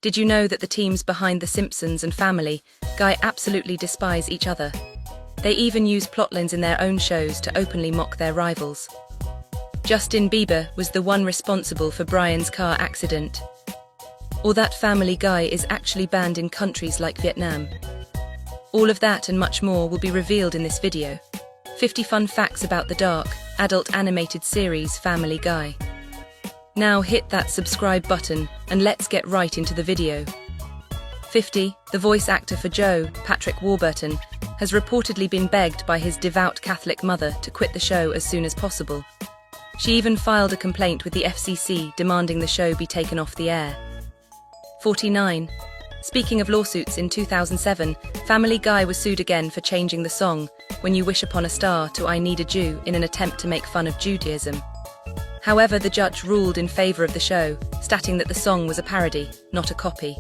Did you know that the teams behind The Simpsons and Family Guy absolutely despise each other? They even use plotlines in their own shows to openly mock their rivals. Justin Bieber was the one responsible for Brian's car accident. Or that Family Guy is actually banned in countries like Vietnam. All of that and much more will be revealed in this video. 50 fun facts about the dark, adult animated series Family Guy. Now hit that subscribe button and let's get right into the video. 50. The voice actor for Joe, Patrick Warburton, has reportedly been begged by his devout Catholic mother to quit the show as soon as possible. She even filed a complaint with the FCC demanding the show be taken off the air. 49. Speaking of lawsuits, in 2007, Family Guy was sued again for changing the song "When You Wish Upon a Star" to "I Need a Jew" in an attempt to make fun of Judaism. However, the judge ruled in favor of the show, stating that the song was a parody, not a copy.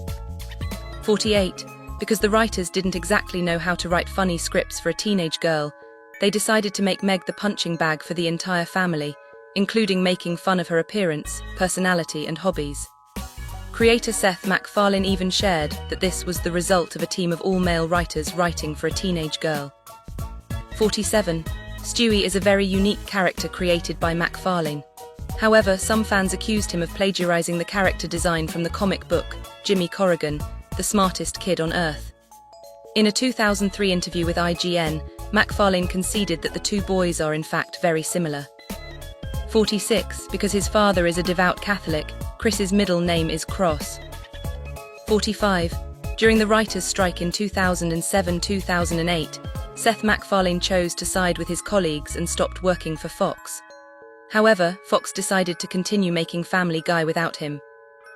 48. Because the writers didn't exactly know how to write funny scripts for a teenage girl, they decided to make Meg the punching bag for the entire family, including making fun of her appearance, personality, and hobbies. Creator Seth MacFarlane even shared that this was the result of a team of all-male writers writing for a teenage girl. 47. Stewie is a very unique character created by MacFarlane. However, some fans accused him of plagiarizing the character design from the comic book, Jimmy Corrigan, the smartest kid on Earth. In a 2003 interview with IGN, MacFarlane conceded that the two boys are in fact very similar. 46. Because his father is a devout Catholic, Chris's middle name is Cross. 45. During the writers' strike in 2007-2008, Seth MacFarlane chose to side with his colleagues and stopped working for Fox. However, Fox decided to continue making Family Guy without him.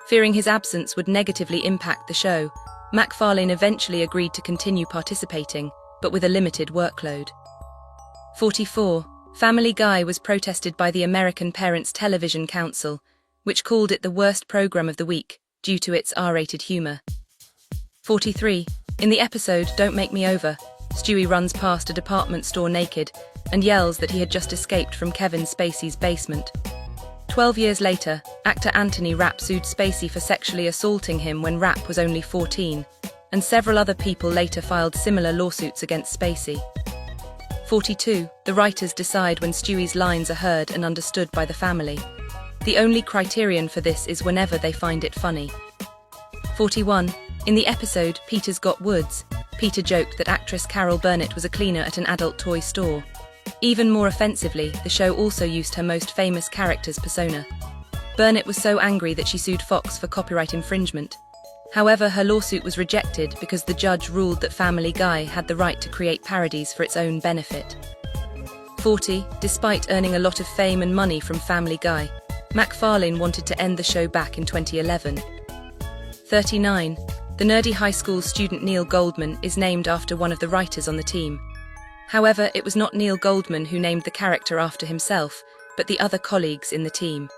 Fearing his absence would negatively impact the show, MacFarlane eventually agreed to continue participating, but with a limited workload. 44. Family Guy was protested by the American Parents Television Council, which called it the worst program of the week, due to its R-rated humor. 43. In the episode Don't Make Me Over, Stewie runs past a department store naked and yells that he had just escaped from Kevin Spacey's basement. 12 years later, actor Anthony Rapp sued Spacey for sexually assaulting him when Rapp was only 14, and several other people later filed similar lawsuits against Spacey. 42. The writers decide when Stewie's lines are heard and understood by the family. The only criterion for this is whenever they find it funny. 41. In the episode Peter's Got Woods, Peter joked that actress Carol Burnett was a cleaner at an adult toy store. Even more offensively, the show also used her most famous character's persona. Burnett was so angry that she sued Fox for copyright infringement. However, her lawsuit was rejected because the judge ruled that Family Guy had the right to create parodies for its own benefit. 40. Despite earning a lot of fame and money from Family Guy, MacFarlane wanted to end the show back in 2011. 39. The nerdy high school student Neil Goldman is named after one of the writers on the team. However, it was not Neil Goldman who named the character after himself, but the other colleagues in the team.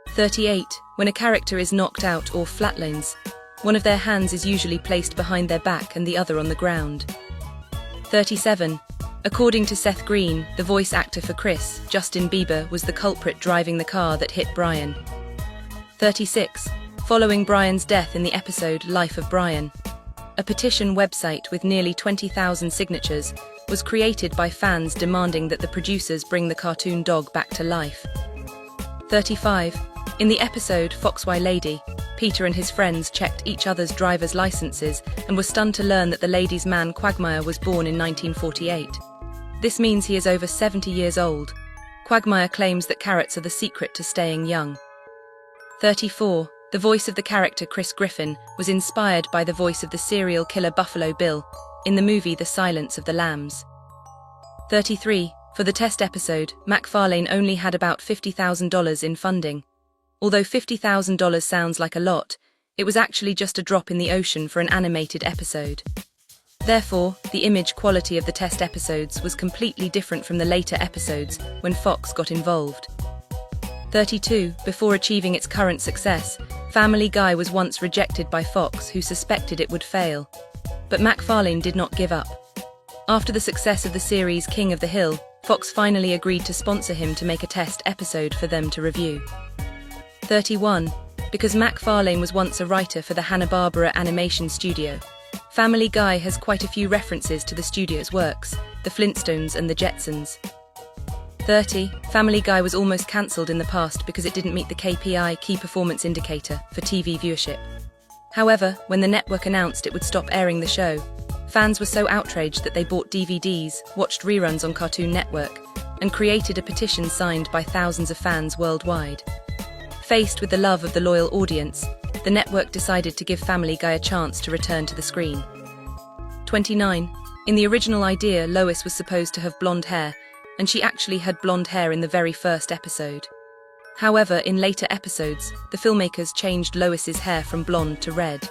38. When a character is knocked out or flatlines, one of their hands is usually placed behind their back and the other on the ground. 37. According to Seth Green, the voice actor for Chris, Justin Bieber was the culprit driving the car that hit Brian. 36. Following Brian's death in the episode Life of Brian, a petition website with nearly 20,000 signatures was created by fans demanding that the producers bring the cartoon dog back to life. 35. In the episode Fox Y Lady, Peter and his friends checked each other's driver's licenses and were stunned to learn that the lady's man Quagmire was born in 1948. This means he is over 70 years old. Quagmire claims that carrots are the secret to staying young. 34. The voice of the character Chris Griffin was inspired by the voice of the serial killer Buffalo Bill in the movie The Silence of the Lambs. 33. For the test episode, MacFarlane only had about $50,000 in funding. Although $50,000 sounds like a lot, it was actually just a drop in the ocean for an animated episode. Therefore, the image quality of the test episodes was completely different from the later episodes when Fox got involved. 32. Before achieving its current success, Family Guy was once rejected by Fox, who suspected it would fail. But MacFarlane did not give up. After the success of the series King of the Hill, Fox finally agreed to sponsor him to make a test episode for them to review. 31. Because MacFarlane was once a writer for the Hanna-Barbera animation studio, Family Guy has quite a few references to the studio's works, the Flintstones and the Jetsons. 30. Family Guy was almost cancelled in the past because it didn't meet the KPI, key performance indicator, for TV viewership. However, when the network announced it would stop airing the show, fans were so outraged that they bought DVDs, watched reruns on Cartoon Network, and created a petition signed by thousands of fans worldwide. Faced with the love of the loyal audience, the network decided to give Family Guy a chance to return to the screen. 29. In the original idea, Lois was supposed to have blonde hair, and she actually had blonde hair in the very first episode. However, in later episodes, the filmmakers changed Lois's hair from blonde to red.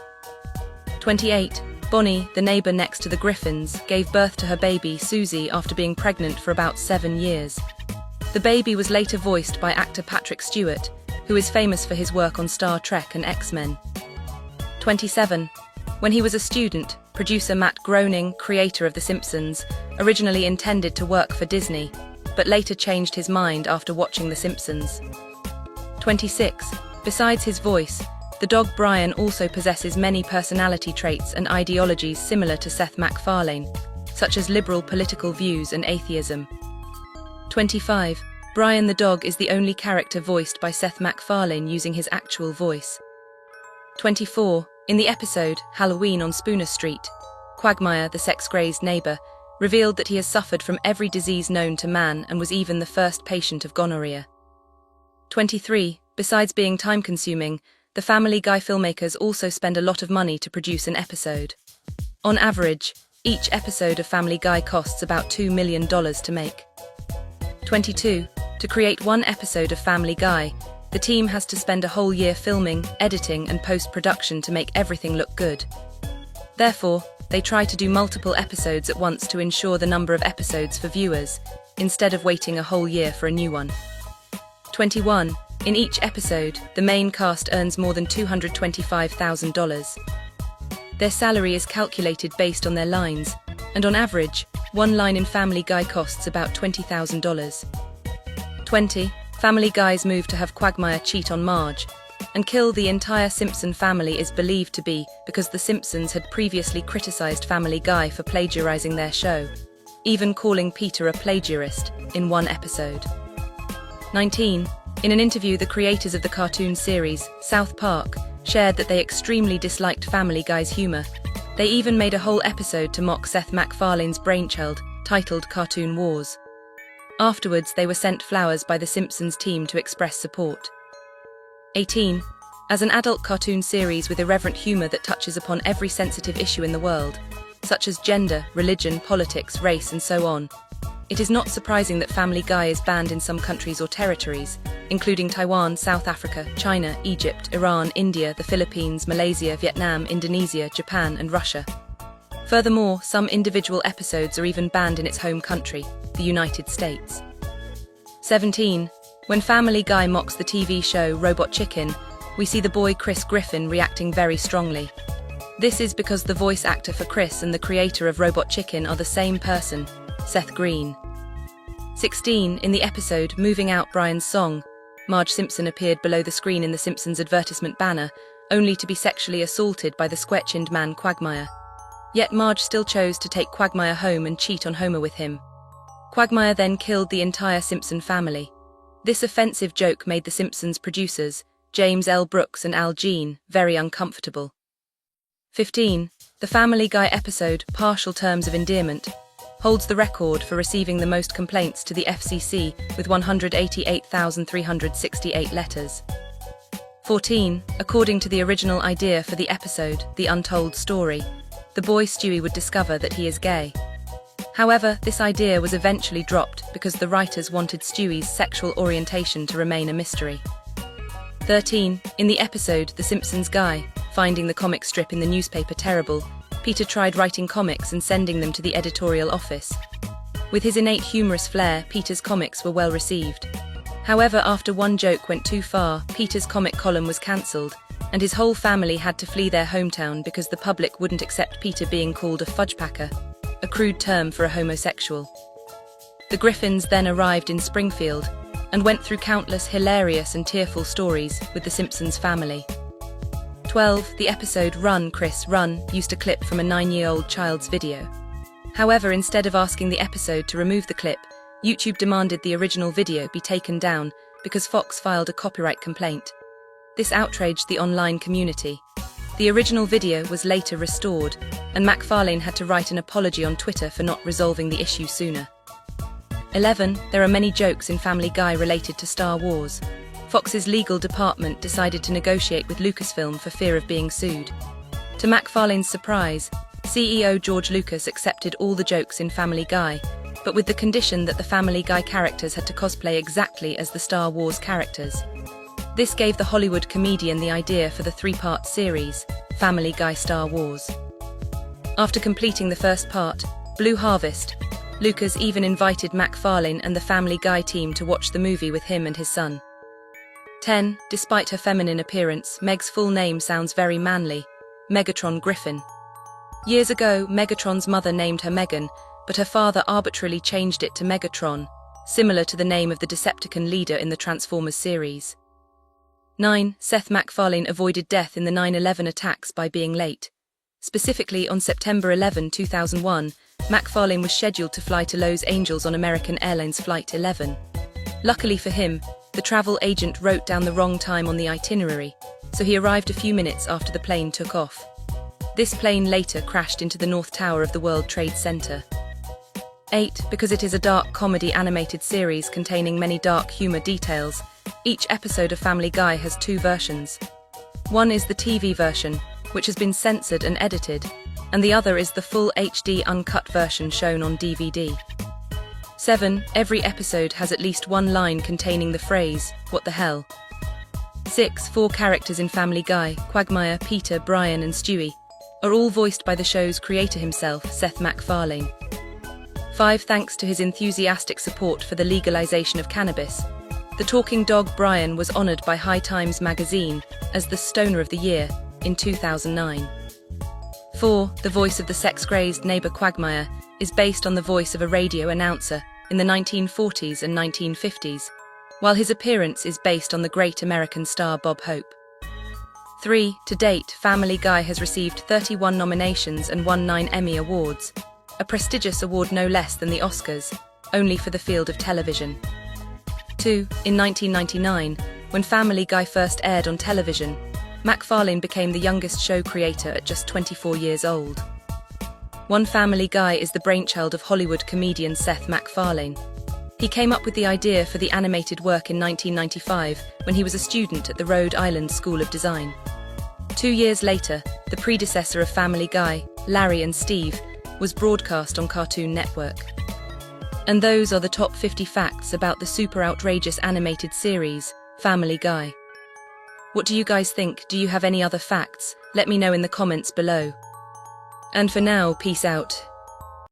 28. Bonnie, the neighbor next to the Griffins, gave birth to her baby, Susie, after being pregnant for about 7 years. The baby was later voiced by actor Patrick Stewart, who is famous for his work on Star Trek and X-Men. 27. When he was a student, producer Matt Groening, creator of The Simpsons, originally intended to work for Disney, but later changed his mind after watching The Simpsons. 26. Besides his voice, the dog Brian also possesses many personality traits and ideologies similar to Seth MacFarlane, such as liberal political views and atheism. 25. Brian the dog is the only character voiced by Seth MacFarlane using his actual voice. 24. In the episode Halloween on Spooner Street, Quagmire, the sex-crazed neighbor, revealed that he has suffered from every disease known to man and was even the first patient of gonorrhea. 23. Besides being time-consuming, the Family Guy filmmakers also spend a lot of money to produce an episode. On average, each episode of Family Guy costs about $2 million to make. 22. To create one episode of Family Guy, the team has to spend a whole year filming, editing, and post-production to make everything look good. Therefore, they try to do multiple episodes at once to ensure the number of episodes for viewers, instead of waiting a whole year for a new one. 21. In each episode, the main cast earns more than $225,000. Their salary is calculated based on their lines, and on average, one line in Family Guy costs about $20,000. 20. Family Guy's move to have Quagmire cheat on Marge and kill the entire Simpson family is believed to be because the Simpsons had previously criticized Family Guy for plagiarizing their show, even calling Peter a plagiarist in one episode. 19. In an interview, the creators of the cartoon series, South Park, shared that they extremely disliked Family Guy's humor. They even made a whole episode to mock Seth MacFarlane's brainchild, titled Cartoon Wars. Afterwards, they were sent flowers by the Simpsons team to express support. 18. As an adult cartoon series with irreverent humor that touches upon every sensitive issue in the world, such as gender, religion, politics, race, and so on, it is not surprising that Family Guy is banned in some countries or territories, including Taiwan, South Africa, China, Egypt, Iran, India, the Philippines, Malaysia, Vietnam, Indonesia, Japan, and Russia. Furthermore, some individual episodes are even banned in its home country, the United States. 17. When Family Guy mocks the TV show Robot Chicken, we see the boy Chris Griffin reacting very strongly. This is because the voice actor for Chris and the creator of Robot Chicken are the same person, Seth Green. 16. In the episode Moving Out Brian's Song, Marge Simpson appeared below the screen in the Simpsons advertisement banner, only to be sexually assaulted by the square-chinned man Quagmire. Yet Marge still chose to take Quagmire home and cheat on Homer with him. Quagmire then killed the entire Simpson family. This offensive joke made the Simpsons producers, James L. Brooks and Al Jean, very uncomfortable. 15. The Family Guy episode, Partial Terms of Endearment, holds the record for receiving the most complaints to the FCC with 188,368 letters. 14. According to the original idea for the episode, The Untold Story, the boy Stewie would discover that he is gay. However, this idea was eventually dropped because the writers wanted Stewie's sexual orientation to remain a mystery. 13. In the episode The Simpsons Guy, finding the comic strip in the newspaper terrible, Peter tried writing comics and sending them to the editorial office. With his innate humorous flair, Peter's comics were well received. However, after one joke went too far, Peter's comic column was cancelled, and his whole family had to flee their hometown because the public wouldn't accept Peter being called a fudgepacker, a crude term for a homosexual. The Griffins then arrived in Springfield, and went through countless hilarious and tearful stories with the Simpsons family. 12. The episode Run, Chris, Run used a clip from a 9-year-old child's video. However, instead of asking the episode to remove the clip, YouTube demanded the original video be taken down because Fox filed a copyright complaint. This outraged the online community. The original video was later restored, and MacFarlane had to write an apology on Twitter for not resolving the issue sooner. 11. There are many jokes in Family Guy related to Star Wars. Fox's legal department decided to negotiate with Lucasfilm for fear of being sued. To MacFarlane's surprise, CEO George Lucas accepted all the jokes in Family Guy, but with the condition that the Family Guy characters had to cosplay exactly as the Star Wars characters. This gave the Hollywood comedian the idea for the 3-part series, Family Guy Star Wars. After completing the first part, Blue Harvest, Lucas even invited MacFarlane and the Family Guy team to watch the movie with him and his son. 10. Despite her feminine appearance, Meg's full name sounds very manly, Megatron Griffin. Years ago, Megatron's mother named her Megan, but her father arbitrarily changed it to Megatron, similar to the name of the Decepticon leader in the Transformers series. 9. Seth MacFarlane avoided death in the 9/11 attacks by being late. Specifically, on September 11, 2001, MacFarlane was scheduled to fly to Los Angeles on American Airlines Flight 11. Luckily for him, the travel agent wrote down the wrong time on the itinerary, so he arrived a few minutes after the plane took off. This plane later crashed into the North Tower of the World Trade Center. 8. Because it is a dark comedy animated series containing many dark humor details, each episode of Family Guy has 2 versions. One is the TV version, which has been censored and edited, and the other is the full HD uncut version shown on DVD. 7. Every episode has at least one line containing the phrase, "What the hell?" 6. 4 characters in Family Guy, Quagmire, Peter, Brian and Stewie, are all voiced by the show's creator himself, Seth MacFarlane. 5. Thanks to his enthusiastic support for the legalization of cannabis, the talking dog Brian was honored by High Times magazine as the Stoner of the Year in 2009. 4. The voice of the sex-crazed neighbor Quagmire is based on the voice of a radio announcer in the 1940s and 1950s, while his appearance is based on the great American star Bob Hope. 3. To date, Family Guy has received 31 nominations and won 9 Emmy Awards, a prestigious award no less than the Oscars, only for the field of television. 2. In 1999, when Family Guy first aired on television, MacFarlane became the youngest show creator at just 24 years old. One Family Guy is the brainchild of Hollywood comedian Seth MacFarlane. He came up with the idea for the animated work in 1995 when he was a student at the Rhode Island School of Design. 2 years later, the predecessor of Family Guy, Larry and Steve, was broadcast on Cartoon Network. And those are the top 50 facts about the super outrageous animated series, Family Guy. What do you guys think? Do you have any other facts? Let me know in the comments below. And for now, peace out.